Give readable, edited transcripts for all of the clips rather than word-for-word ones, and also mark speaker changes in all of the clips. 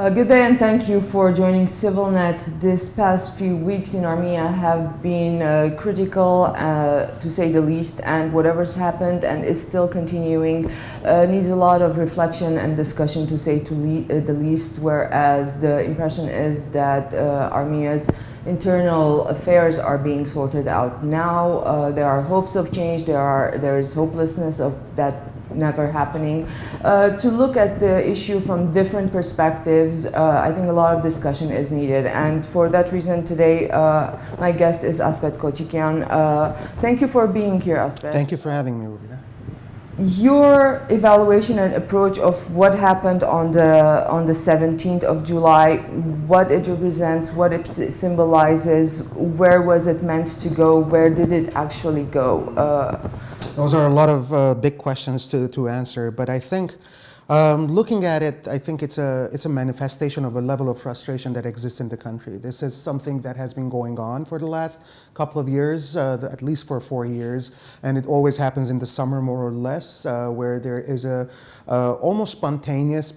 Speaker 1: Good day and thank you for joining CivilNet. This past few weeks in Armenia have been critical, to say the least, and whatever's happened and is still continuing needs a lot of reflection and discussion, to say the least, whereas the impression is that Armenia's internal affairs are being sorted out now. There are hopes of change, there is hopelessness of that never happening. To look at the issue from different perspectives, I think a lot of discussion is needed, and for that reason today my guest is Asbed Kotchikian. Thank you for being here, Asbed.
Speaker 2: Thank you for having me, Rubina.
Speaker 1: Your evaluation and approach of what happened on the 17th of July, what it represents, what it symbolizes, where was it meant to go, where did it actually go?
Speaker 2: Those are a lot of big questions to answer, but I think looking at it, I think it's a manifestation of a level of frustration that exists in the country. This is something that has been going on for the last couple of years, at least for 4 years, and it always happens in the summer more or less, where there is a almost spontaneous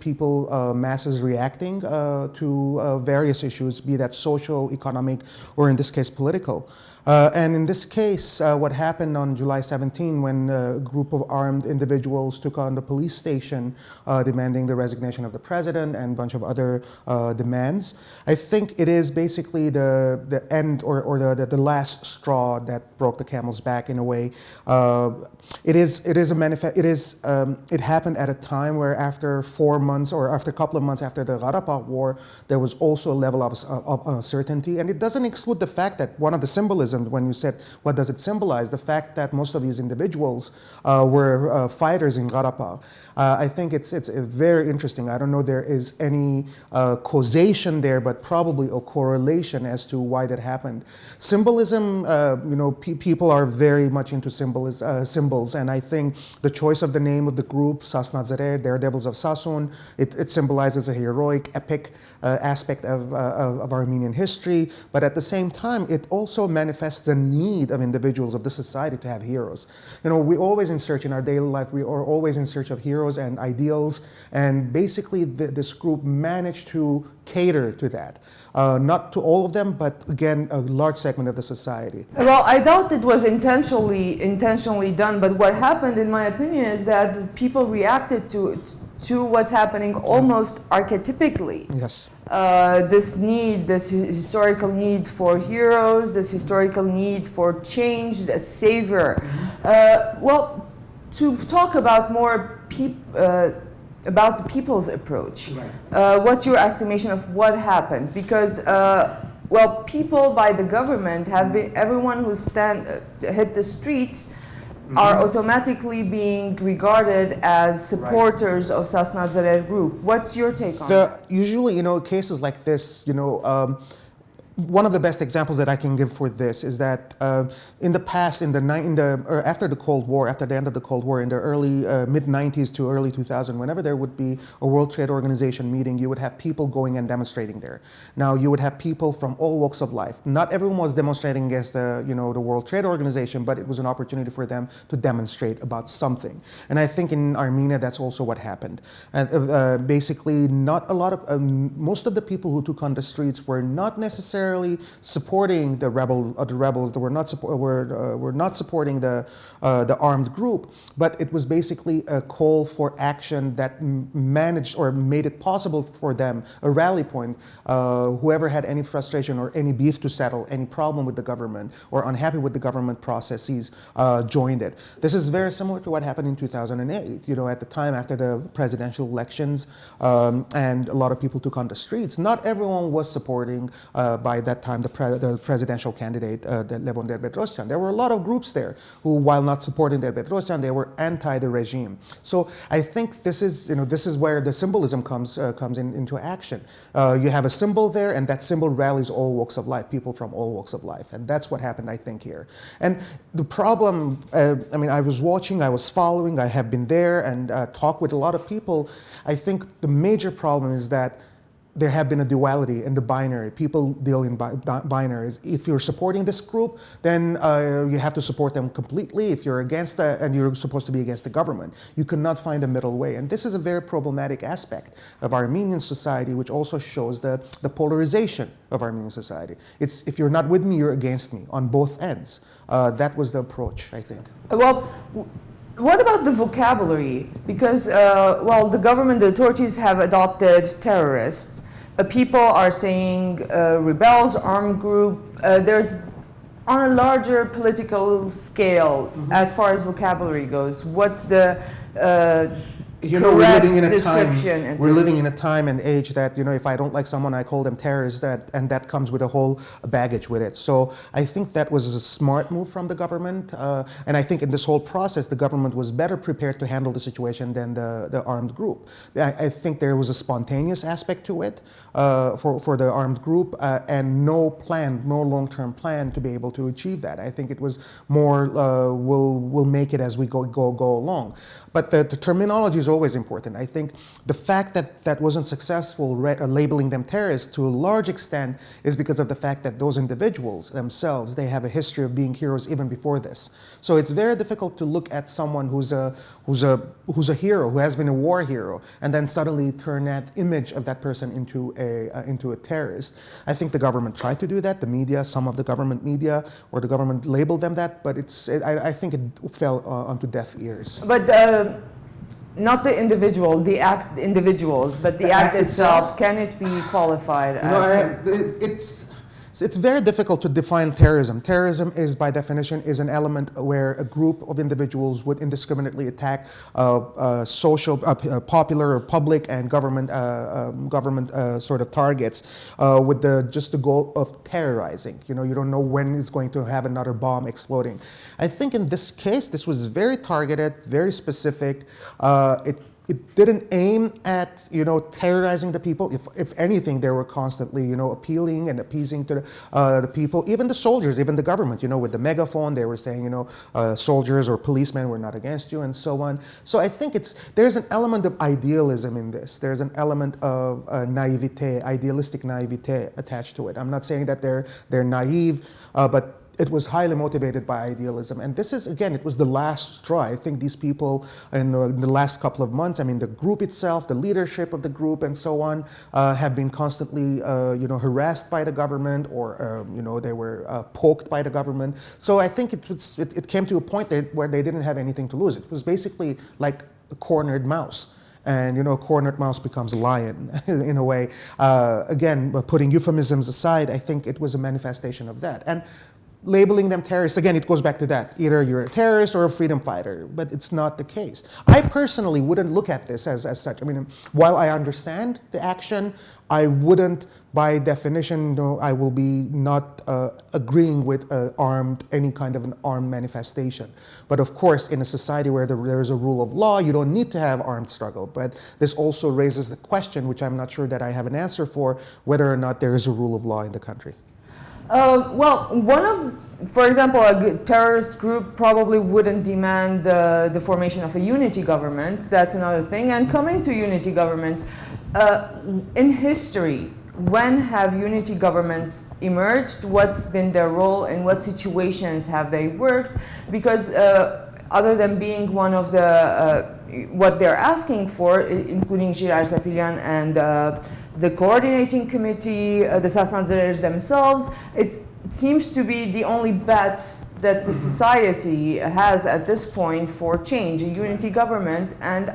Speaker 2: masses reacting to various issues, be that social, economic, or in this case political. And in this case, what happened on July 17, when a group of armed individuals took on the police station demanding the resignation of the president and a bunch of other demands, I think it is basically the end or the last straw that broke the camel's back in a way. It happened at a time where after 4 months or after a couple of months after the Karabakh war, there was also a level of uncertainty, and it doesn't exclude the fact that one of the symbolism, when you said what does it symbolize, the fact that most of these individuals were fighters in Karabakh. I think it's very interesting. I don't know there is any causation there, but probably a correlation as to why that happened. Symbolism, people are very much into symbols, and I think the choice of the name of the group, Sasnadzerer, Daredevils of Sasun, it symbolizes a heroic, epic aspect of Armenian history, but at the same time, it also manifests the need of individuals of the society to have heroes. We always in search in our daily life, we are always in search of heroes and ideals, and basically this group managed to cater to that. Not to all of them, but again, a large segment of the society.
Speaker 1: Well, I doubt it was intentionally done, but what happened, in my opinion, is that people reacted to what's happening almost archetypically.
Speaker 2: Yes.
Speaker 1: This historical need for heroes, this historical need for change, a savior. Well, to talk about more about the people's approach, right. What's your estimation of what happened? Because well, people by the government have been, everyone who hit the streets are automatically being regarded as supporters of Sasnadzerer group. What's your take on that?
Speaker 2: Usually, cases like this, one of the best examples that I can give for this is that in the past, after the Cold War, after the end of the Cold War, in the early mid-90s to early 2000, whenever there would be a World Trade Organization meeting, you would have people going and demonstrating there. Now, you would have people from all walks of life. Not everyone was demonstrating against the World Trade Organization, but it was an opportunity for them to demonstrate about something. And I think in Armenia, that's also what happened. And basically, not a lot of most of the people who took on the streets were not necessarily supporting the rebels. They were not supporting the armed group, but it was basically a call for action that managed or made it possible for them, a rally point. Whoever had any frustration or any beef to settle, any problem with the government or unhappy with the government processes, joined it. This is very similar to what happened in 2008. At the time after the presidential elections, and a lot of people took on the streets. Not everyone was supporting by that time the presidential candidate, Levon Ter-Bedrosian. There were a lot of groups there who, while not supporting Ter-Bedrosian, they were anti the regime. So I think this is where the symbolism comes into action. You have a symbol there, and that symbol rallies all walks of life, people from all walks of life, and that's what happened, I think, here. And the problem, I was watching, I was following, I have been there and talked with a lot of people. I think the major problem is that there have been a duality in the binary. People deal in binaries. If you're supporting this group, then you have to support them completely. If you're against and you're supposed to be against the government, you cannot find a middle way. And this is a very problematic aspect of Armenian society, which also shows the polarization of Armenian society. It's if you're not with me, you're against me on both ends. That was the approach, I think.
Speaker 1: Well, what about the vocabulary? Because, well, the government, the authorities have adopted terrorists. People are saying rebels, armed group. There's, on a larger political scale, as far as vocabulary goes, what's the
Speaker 2: we're living in a time. We're living in a time and age that if I don't like someone, I call them terrorists. And that comes with a whole baggage with it. So I think that was a smart move from the government. And I think in this whole process, the government was better prepared to handle the situation than the armed group. I think there was a spontaneous aspect to it for the armed group, and no long-term plan to be able to achieve that. I think it was more we'll make it as we go along. But the terminology is always important. I think the fact that that wasn't successful, labeling them terrorists to a large extent, is because of the fact that those individuals themselves, they have a history of being heroes even before this. So it's very difficult to look at someone who's a hero, who has been a war hero, and then suddenly turn that image of that person into a terrorist. I think the government tried to do that. The media, some of the government media, or the government labeled them that, but I think it fell onto deaf ears.
Speaker 1: But not the individual, the act, individuals, but the act itself, can it be qualified as?
Speaker 2: It's very difficult to define terrorism. Terrorism is, by definition, is an element where a group of individuals would indiscriminately attack social, popular or public and government sort of targets with just the goal of terrorizing. You don't know when it's going to have another bomb exploding. I think in this case, this was very targeted, very specific. It didn't aim at terrorizing the people. If anything, they were constantly appealing and appeasing to the people, even the soldiers, even the government. With the megaphone, they were saying soldiers or policemen were not against you, and so on. So I think there's an element of idealism in this. There's an element of naivete, idealistic naivete attached to it. I'm not saying that they're naive, but it was highly motivated by idealism. And this is, again, it was the last straw. I think these people in the last couple of months, the group itself, the leadership of the group and so on, have been constantly, harassed by the government, or, they were poked by the government. So I think it came to a point where they didn't have anything to lose. It was basically like a cornered mouse. And a cornered mouse becomes a lion in a way. Again, putting euphemisms aside, I think it was a manifestation of that. And labeling them terrorists, again, it goes back to that. Either you're a terrorist or a freedom fighter, but it's not the case. I personally wouldn't look at this as such. While I understand the action, I wouldn't, by definition, I will be not agreeing with any kind of an armed manifestation. But of course, in a society where there is a rule of law, you don't need to have armed struggle. But this also raises the question, which I'm not sure that I have an answer for, whether or not there is a rule of law in the country.
Speaker 1: Well, for example, a terrorist group probably wouldn't demand the formation of a unity government. That's another thing. And coming to unity governments, in history, when have unity governments emerged? What's been their role? In what situations have they worked? Because other than being one of what they're asking for, including Girar Safilian and the coordinating committee, the Sasnazerers themselves, it seems to be the only bet that the society has at this point for change, a unity government. And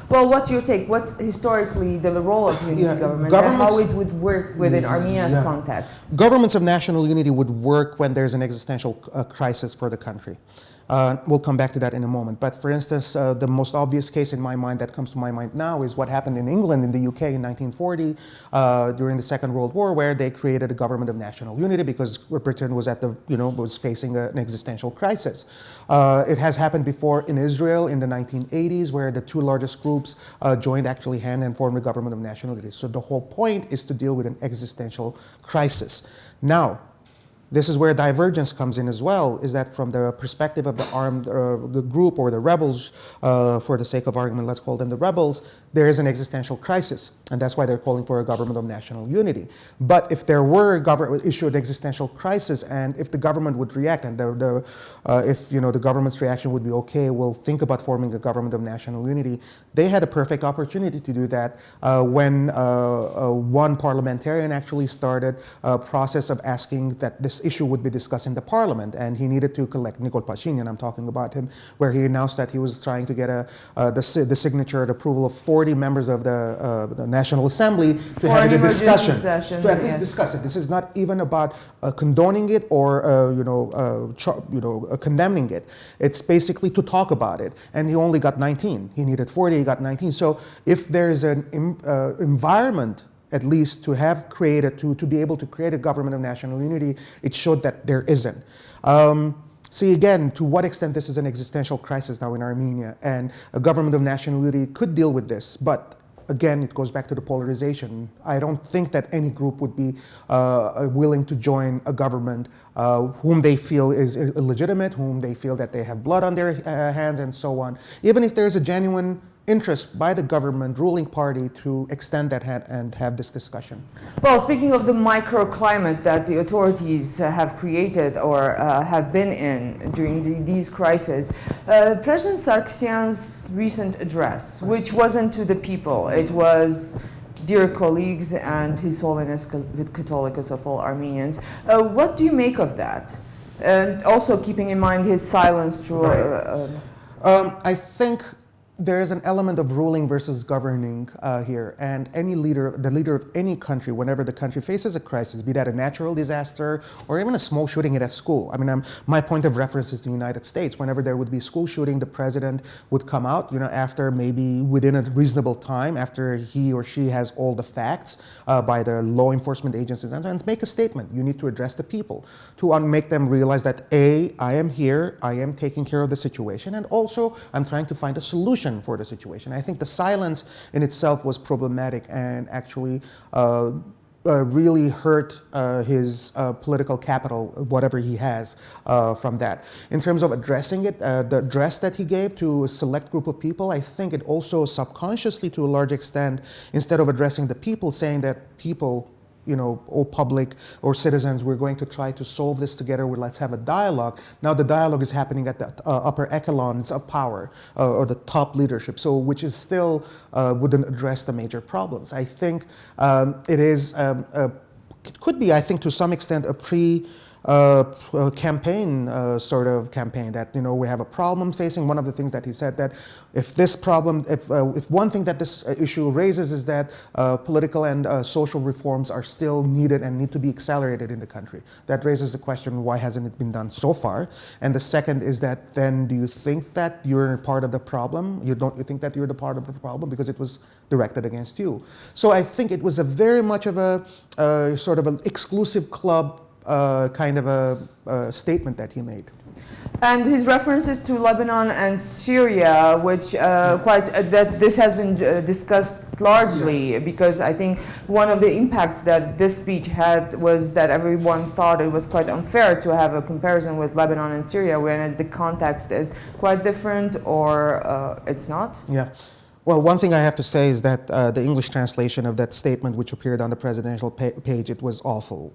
Speaker 1: well, what's your take? What's historically the role of unity government and how it would work within Armenia's context?
Speaker 2: Governments of national unity would work when there's an existential crisis for the country. We'll come back to that in a moment. But for instance, the most obvious case in my mind that comes to my mind now is what happened in England, in the UK in 1940 during the Second World War, where they created a government of national unity because Britain was was facing an existential crisis. It has happened before in Israel in the 1980s, where the two largest groups joined actually hand and formed a government of national unity. So the whole point is to deal with an existential crisis. Now, This is where divergence comes in as well, is that from the perspective of the armed the group or the rebels, for the sake of argument, let's call them the rebels, there is an existential crisis. And that's why they're calling for a government of national unity. But if there were a issued existential crisis, and if the government would react, and if the government's reaction would be, okay, we'll think about forming a government of national unity, they had a perfect opportunity to do that when one parliamentarian actually started a process of asking that this issue would be discussed in the parliament, and he needed to collect Nykol Pashinyan, I'm talking about him, where he announced that he was trying to get the signature and approval of 40 members of the National Assembly to have a discussion, to at least discuss it. This is not even about condoning it or condemning it. It's basically to talk about it, and he only got 19. He needed 40, he got 19. So if there is an environment at least to have created, to be able to create a government of national unity, it showed that there isn't. See again, to what extent this is an existential crisis now in Armenia, and a government of national unity could deal with this, but again, it goes back to the polarization. I don't think that any group would be willing to join a government whom they feel is illegitimate, whom they feel that they have blood on their hands and so on, even if there's a genuine interest by the government ruling party to extend that hand and have this discussion.
Speaker 1: Well, speaking of the microclimate that the authorities have created or have been in during these crises, President Sargsyan's recent address, which wasn't to the people, it was dear colleagues and His Holiness Catholicos of all Armenians. What do you make of that? And also keeping in mind his silence through...
Speaker 2: I think there is an element of ruling versus governing here, and any leader, the leader of any country, whenever the country faces a crisis, be that a natural disaster or even a small shooting at a school. I mean, my point of reference is the United States. Whenever there would be school shooting, the president would come out, after maybe within a reasonable time, after he or she has all the facts by the law enforcement agencies, and make a statement. You need to address the people to make them realize that A, I am here, I am taking care of the situation, and also I'm trying to find a solution for the situation. I think the silence in itself was problematic and actually really hurt his political capital, whatever he has from that. In terms of addressing it, the address that he gave to a select group of people, I think it also subconsciously, to a large extent, instead of addressing the people, saying that people, or public or citizens, we're going to try to solve this together, let's have a dialogue. Now the dialogue is happening at the upper echelons of power or the top leadership, so which is still wouldn't address the major problems. I think it is, it could be, I think, to some extent, a campaign sort of campaign that we have a problem facing. One of the things that he said, that if this problem, if one thing that this issue raises is that political and social reforms are still needed and need to be accelerated in the country. That raises the question, why hasn't it been done so far? And the second is that, then do you think that you're part of the problem? You think that you're the part of the problem because it was directed against you? So I think it was a very much of a sort of an exclusive club kind of a statement that he made.
Speaker 1: And his references to Lebanon and Syria, which that this has been discussed largely, because I think one of the impacts that this speech had was that everyone thought it was quite unfair to have a comparison with Lebanon and Syria, whereas the context is quite different, or it's not.
Speaker 2: Yeah. Well, one thing I have to say is that the English translation of that statement, which appeared on the presidential page, it was awful.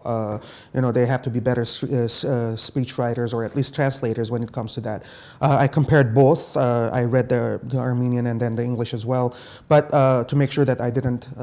Speaker 2: They have to be better speech writers, or at least translators, when it comes to that. I compared both. I read the Armenian and then the English as well, but to make sure that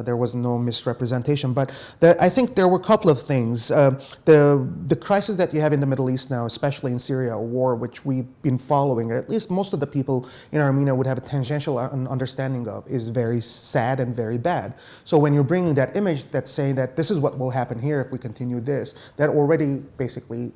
Speaker 2: there was no misrepresentation. But I think there were a couple of things. The crisis that you have in the Middle East now, especially in Syria, a war which we've been following, or at least most of the people in Armenia would have a tangential understanding of, is very sad and very bad. So when you're bringing that image that's saying that this is what will happen here if we continue this, that already basically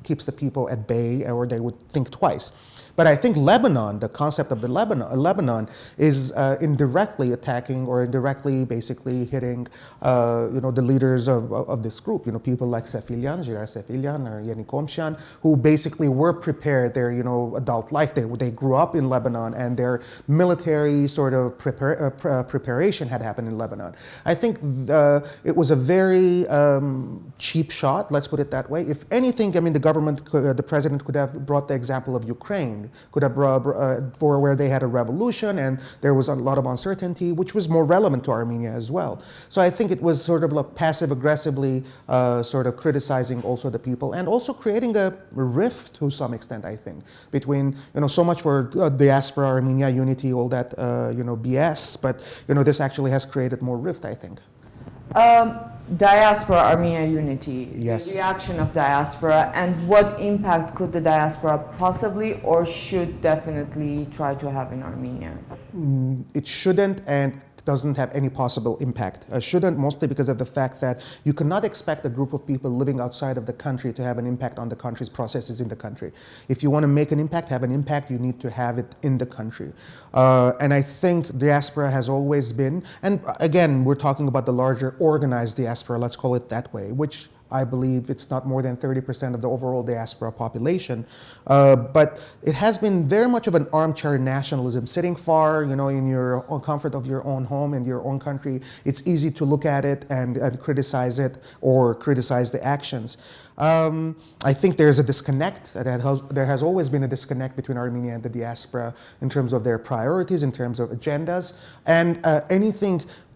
Speaker 2: keeps the people at bay, or they would think twice. But I think Lebanon, the concept of the Lebanon is indirectly attacking or indirectly basically hitting, the leaders of this group. People like Sefilian, Girar Sefilian, or Yeni Komshan, who basically were prepared their, adult life. They grew up in Lebanon, and their military sort of preparation had happened in Lebanon. I think it was a very cheap shot, let's put it that way. If anything, I mean, the president could have brought the example of Ukraine, could have brought for where they had a revolution and there was a lot of uncertainty, which was more relevant to Armenia as well. So I think it was sort of like passive aggressively sort of criticizing also the people, and also creating a rift to some extent, I think, between, so much for diaspora, Armenia, unity, all that, BS, but, this actually has created more rift, I think.
Speaker 1: Diaspora, Armenia unity,
Speaker 2: yes.
Speaker 1: The reaction of diaspora, and what impact could the diaspora possibly or should definitely try to have in Armenia?
Speaker 2: It shouldn't and doesn't have any possible impact. Shouldn't, mostly because of the fact that you cannot expect a group of people living outside of the country to have an impact on the country's processes in the country. If you want to make an impact, have an impact, you need to have it in the country. And I think diaspora has always been, and again, we're talking about the larger organized diaspora, let's call it that way, which I believe it's not more than 30% of the overall diaspora population. But it has been very much of an armchair nationalism, sitting far, in your own comfort of your own home and your own country. It's easy to look at it and criticize it or criticize the actions. I think there's a disconnect. There has always been a disconnect between Armenia and the diaspora in terms of their priorities, in terms of agendas, and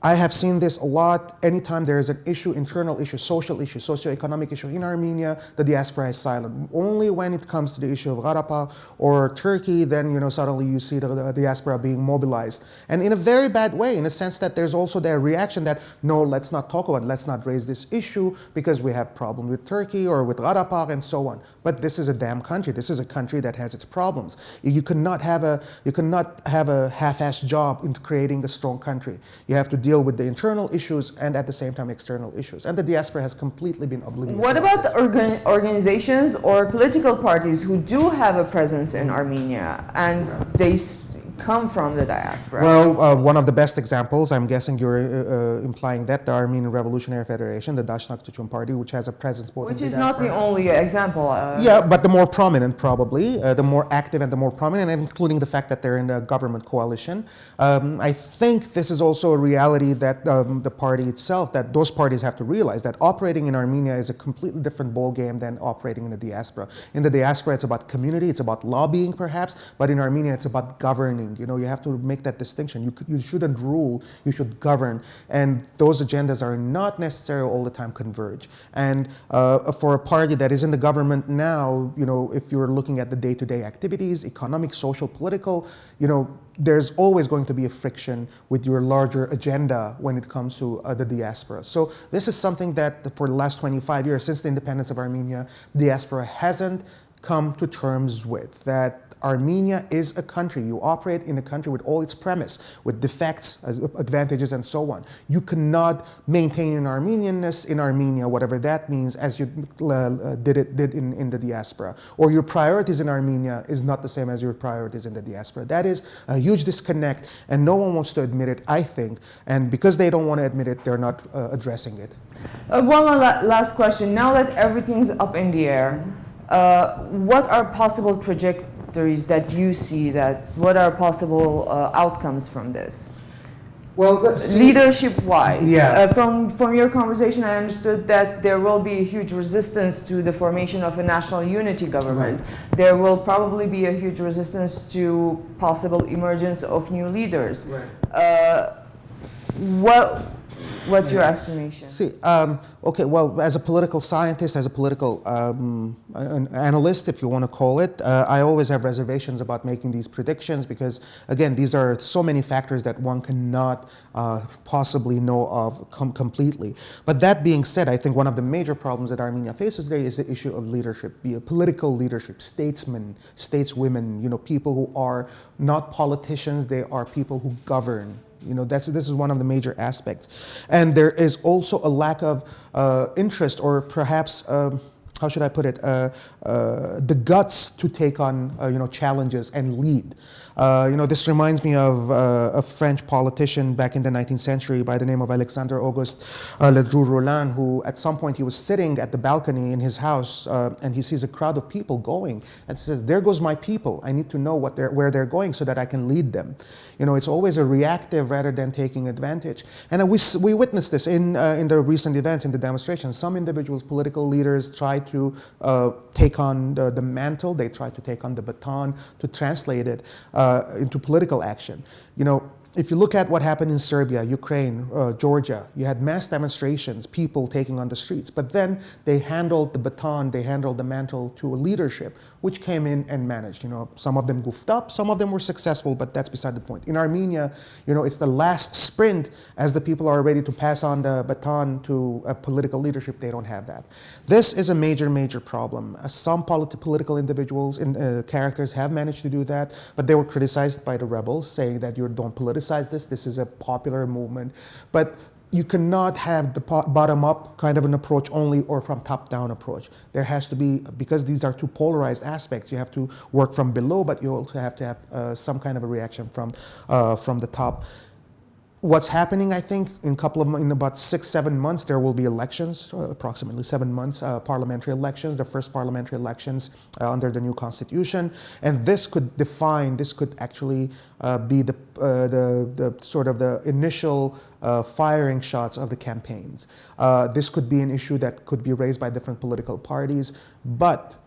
Speaker 2: I have seen this a lot. Anytime there is an issue, internal issue, social issue, socioeconomic issue in Armenia, the diaspora is silent. Only when it comes to the issue of Karabakh or Turkey, then suddenly you see the diaspora being mobilized, and in a very bad way, in a sense that there's also their reaction that no, let's not talk about it, let's not raise this issue because we have problem with Turkey or with Karabakh and so on. But this is a damn country. This is a country that has its problems. You cannot have a half-assed job in creating a strong country. You have to deal with the internal issues and at the same time external issues. And the diaspora has completely been oblivious.
Speaker 1: What about the organizations or political parties who do have a presence in Armenia and they come from the diaspora?
Speaker 2: Well, one of the best examples, I'm guessing you're implying that, the Armenian Revolutionary Federation, the Dashnak Tuchun Party, which has a presence both in the diaspora. Which is not the
Speaker 1: only example.
Speaker 2: Yeah, but the more prominent probably, the more active and the more prominent, including the fact that they're in a government coalition. I think this is also a reality that the party itself, that those parties have to realize that operating in Armenia is a completely different ballgame than operating in the diaspora. In the diaspora, it's about community, it's about lobbying perhaps, but in Armenia, it's about governing. You have to make that distinction. You shouldn't rule, you should govern. And those agendas are not necessarily all the time converge. And for a party that is in the government now, if you're looking at the day-to-day activities, economic, social, political, there's always going to be a friction with your larger agenda when it comes to the diaspora. So this is something that for the last 25 years, since the independence of Armenia, the diaspora hasn't come to terms with, that Armenia is a country. You operate in a country with all its premise, with defects, advantages, and so on. You cannot maintain an Armenianness in Armenia, whatever that means, as you did in the diaspora. Or your priorities in Armenia is not the same as your priorities in the diaspora. That is a huge disconnect, and no one wants to admit it, I think. And because they don't want to admit it, they're not addressing it.
Speaker 1: One last question. Now that everything's up in the air, what are possible trajectories that you see, what are possible outcomes from this?
Speaker 2: Well,
Speaker 1: leadership-wise,
Speaker 2: yeah.
Speaker 1: From your conversation, I understood that there will be a huge resistance to the formation of a national unity government.
Speaker 2: Right.
Speaker 1: There will probably be a huge resistance to possible emergence of new leaders.
Speaker 2: Right.
Speaker 1: What's your estimation?
Speaker 2: See, okay, well, as a political scientist, as a political an analyst, if you want to call it, I always have reservations about making these predictions because, again, these are so many factors that one cannot possibly know of completely. But that being said, I think one of the major problems that Armenia faces today is the issue of leadership, be it political leadership, statesmen, stateswomen, people who are not politicians, they are people who govern. This is one of the major aspects. And there is also a lack of interest or perhaps how should I put it, the guts to take on challenges and lead. This reminds me of a French politician back in the 19th century by the name of Alexandre Auguste Ledru-Rollin, who at some point he was sitting at the balcony in his house and he sees a crowd of people going and says, "There goes my people. I need to know where they're going so that I can lead them." It's always a reactive rather than taking advantage. And we witnessed this in the recent events, in the demonstrations. Some individuals, political leaders, try to take on the mantle. They try to take on the baton to translate it into political action. If you look at what happened in Serbia, Ukraine, Georgia, you had mass demonstrations, people taking on the streets, but then they handled the baton, they handled the mantle to a leadership, which came in and managed. Some of them goofed up, some of them were successful, but that's beside the point. In Armenia, it's the last sprint as the people are ready to pass on the baton to a political leadership. They don't have that. This is a major, major problem. Some political individuals and characters have managed to do that, but they were criticized by the rebels, saying that you don't politicize this is a popular movement. But you cannot have the bottom-up kind of an approach only or from top-down approach. There has to be, because these are two polarized aspects, you have to work from below, but you also have to have some kind of a reaction from the top. What's happening, I think, in about 6-7 months, there will be elections, approximately 7 months, parliamentary elections, the first parliamentary elections under the new constitution, and this could actually be the sort of the initial firing shots of the campaigns. This could be an issue that could be raised by different political parties, but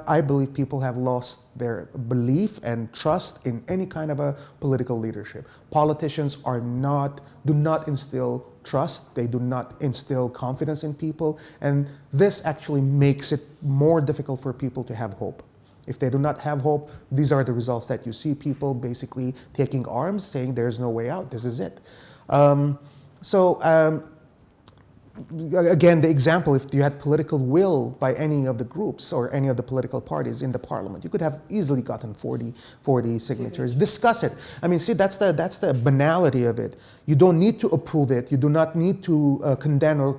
Speaker 2: I believe people have lost their belief and trust in any kind of a political leadership. Politicians do not instill trust, they do not instill confidence in people, and this actually makes it more difficult for people to have hope. If they do not have hope, these are the results that you see: people basically taking arms, saying there's no way out, this is it. Again, the example, if you had political will by any of the groups or any of the political parties in the parliament, you could have easily gotten 40 signatures. Discuss it. I mean, see, that's the banality of it. You don't need to approve it. You do not need to condemn or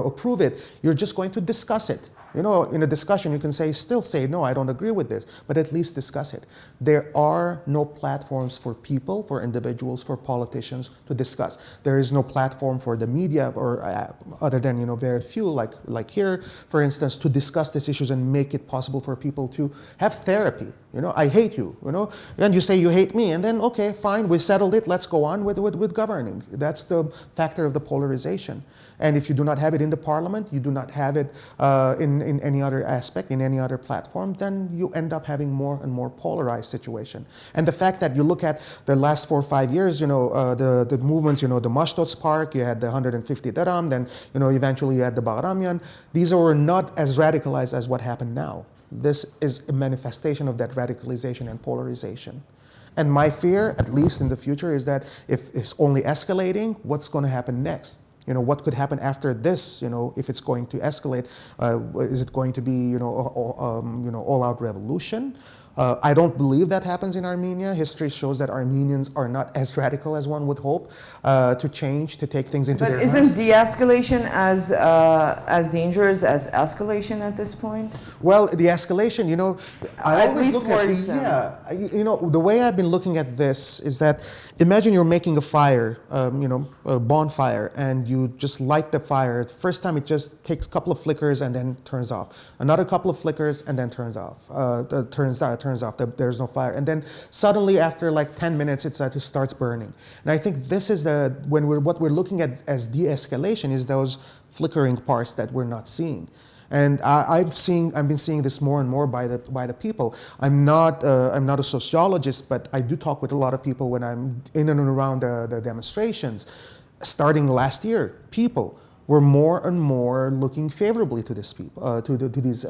Speaker 2: approve it. You're just going to discuss it. In a discussion, you can still say, no, I don't agree with this, but at least discuss it. There are no platforms for people, for individuals, for politicians to discuss. There is no platform for the media, or other than very few, like here, for instance, to discuss these issues and make it possible for people to have therapy. I hate you, and you say you hate me, and then, okay, fine, we settled it, let's go on with governing. That's the factor of the polarization. And if you do not have it in the parliament, you do not have it in any other aspect, in any other platform, then you end up having more and more polarized situation. And the fact that you look at the last 4 or 5 years, the movements, the Mashtots Park, you had the 150 Daram, then, eventually you had the Bagramian. These are not as radicalized as what happened now. This is a manifestation of that radicalization and polarization. And my fear, at least in the future, is that if it's only escalating, what's going to happen next? What could happen after this? If it's going to escalate, is it going to be, all-out revolution? I don't believe that happens in Armenia. History shows that Armenians are not as radical as one would hope to change, to take things into their hands.
Speaker 1: But isn't de-escalation as dangerous as escalation at this point?
Speaker 2: Well, the escalation, I always look at the way I've been looking at this is that imagine you're making a fire, a bonfire, and you just light the fire. The first time it just takes a couple of flickers and then turns off. Another couple of flickers and then turns off. Turns off, there's no fire. And then suddenly after like 10 minutes, it starts burning. And I think this is what we're looking at as de-escalation is those flickering parts that we're not seeing. And I've been seeing this more and more by the people. I'm not a sociologist, but I do talk with a lot of people when I'm in and around the demonstrations. Starting last year, people were more and more looking favorably to these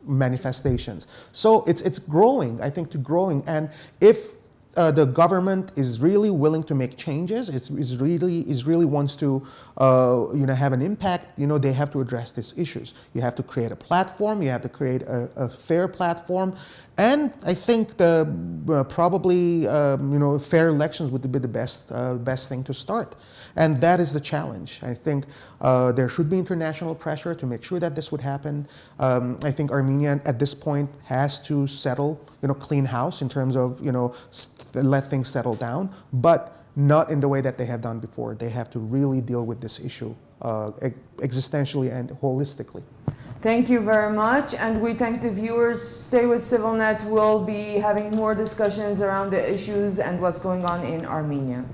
Speaker 2: manifestations. So it's growing, I think, and if the government is really willing to make changes, is really wants to have an impact, they have to address these issues. You have to create a platform, you have to create a fair platform, And I think probably fair elections would be the best thing to start. And that is the challenge. I think there should be international pressure to make sure that this would happen. I think Armenia at this point has to settle, clean house in terms of, let things settle down, but not in the way that they have done before. They have to really deal with this issue existentially and holistically.
Speaker 1: Thank you very much, and we thank the viewers. Stay with CivilNet. We'll be having more discussions around the issues and what's going on in Armenia.